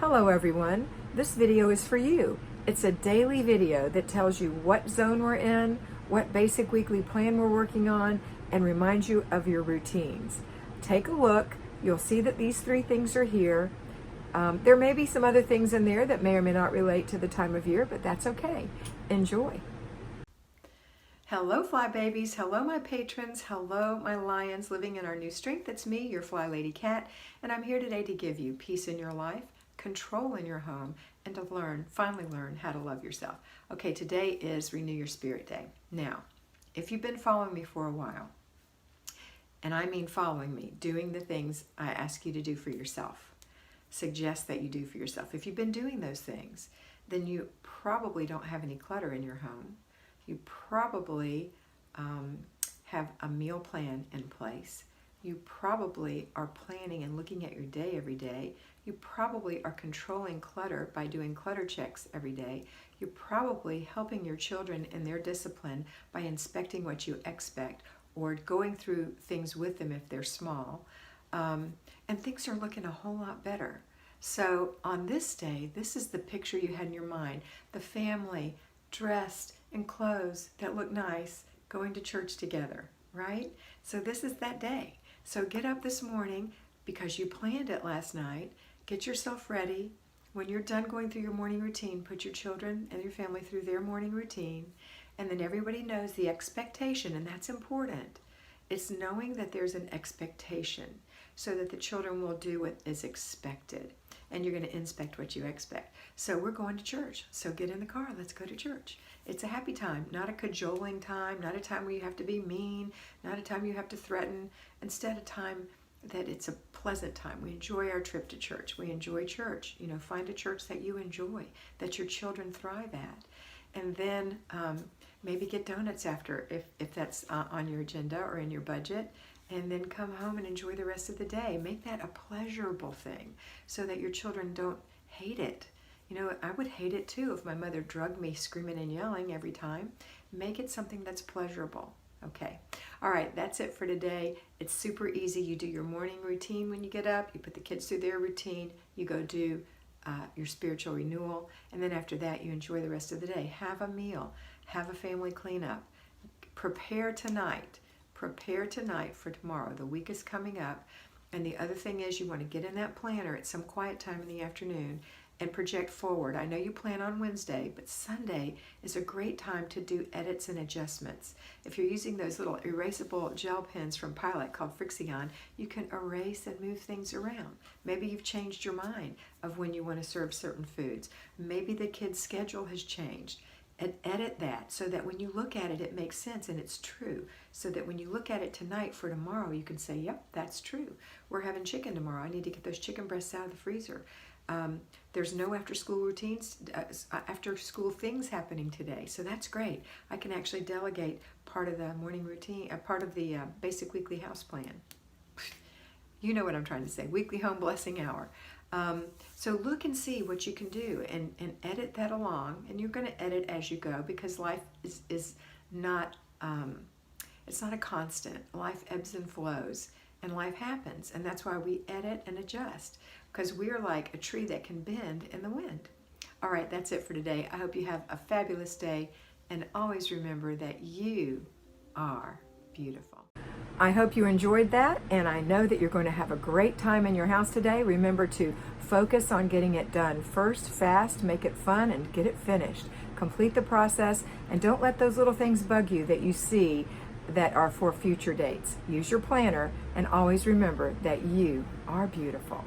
Hello everyone, this video is for you. It's a daily video that tells you what zone we're in, what basic weekly plan we're working on, and reminds you of your routines. Take a look, you'll see that these three things are here. There may be some other things in there that may or may not relate to the time of year, but that's okay. Enjoy. Hello Fly Babies, hello my patrons, hello my lions living in our new strength. It's me, your FlyLady Kat, and I'm here today to give you peace in your life, control in your home, and to finally learn how to love yourself. Okay, today is Renew Your Spirit Day. Now, if you've been following me for a while, and I mean following me, doing the things I ask you to do for yourself, suggest that you do for yourself. If you've been doing those things, then you probably don't have any clutter in your home. You probably have a meal plan in place. You probably are planning and looking at your day every day. You probably are controlling clutter by doing clutter checks every day. You're probably helping your children in their discipline by inspecting what you expect or going through things with them if they're small. And things are looking a whole lot better. So on this day, this is the picture you had in your mind. The family dressed in clothes that look nice, going to church together, right? So this is that day. So get up this morning because you planned it last night. Get yourself ready. When you're done going through your morning routine, put your children and your family through their morning routine. And then everybody knows the expectation, and that's important. It's knowing that there's an expectation so that the children will do what is expected. And you're going to inspect what you expect. So we're going to church. So get in the car. Let's go to church. It's a happy time, not a cajoling time, not a time where you have to be mean, not a time you have to threaten. Instead, a time that it's a pleasant time. We enjoy our trip to church. We enjoy church. You know, find a church that you enjoy, that your children thrive at. And then maybe get donuts after if that's on your agenda or in your budget. And then come home and enjoy the rest of the day. Make that a pleasurable thing so that your children don't hate it. You know, I would hate it too if my mother drugged me screaming and yelling every time. Make it something that's pleasurable. Okay. All right, that's it for today. It's super easy. You do your morning routine when you get up. You put the kids through their routine. You go do your spiritual renewal. And then after that, you enjoy the rest of the day. Have a meal. Have a family cleanup. Prepare tonight. Prepare tonight for tomorrow. The week is coming up. And the other thing is you want to get in that planner at some quiet time in the afternoon and project forward. I know you plan on Wednesday, but Sunday is a great time to do edits and adjustments. If you're using those little erasable gel pens from Pilot called Frixion, you can erase and move things around. Maybe you've changed your mind of when you want to serve certain foods. Maybe the kid's schedule has changed. And edit that so that when you look at it, it makes sense and it's true. So that when you look at it tonight for tomorrow, you can say, yep, that's true. We're having chicken tomorrow. I need to get those chicken breasts out of the freezer. There's no after-school routines, after-school things happening today. So that's great. I can actually delegate part of the morning routine, part of the basic weekly house plan. You know what I'm trying to say, weekly home blessing hour. So look and see what you can do and edit that along. And you're going to edit as you go because life is not, it's not a constant. Life ebbs and flows and life happens. And that's why we edit and adjust because we're like a tree that can bend in the wind. All right, that's it for today. I hope you have a fabulous day and always remember that you are beautiful. I hope you enjoyed that, and I know that you're going to have a great time in your house today. Remember to focus on getting it done first, fast, make it fun, and get it finished. Complete the process, and don't let those little things bug you that you see that are for future dates. Use your planner, and always remember that you are beautiful.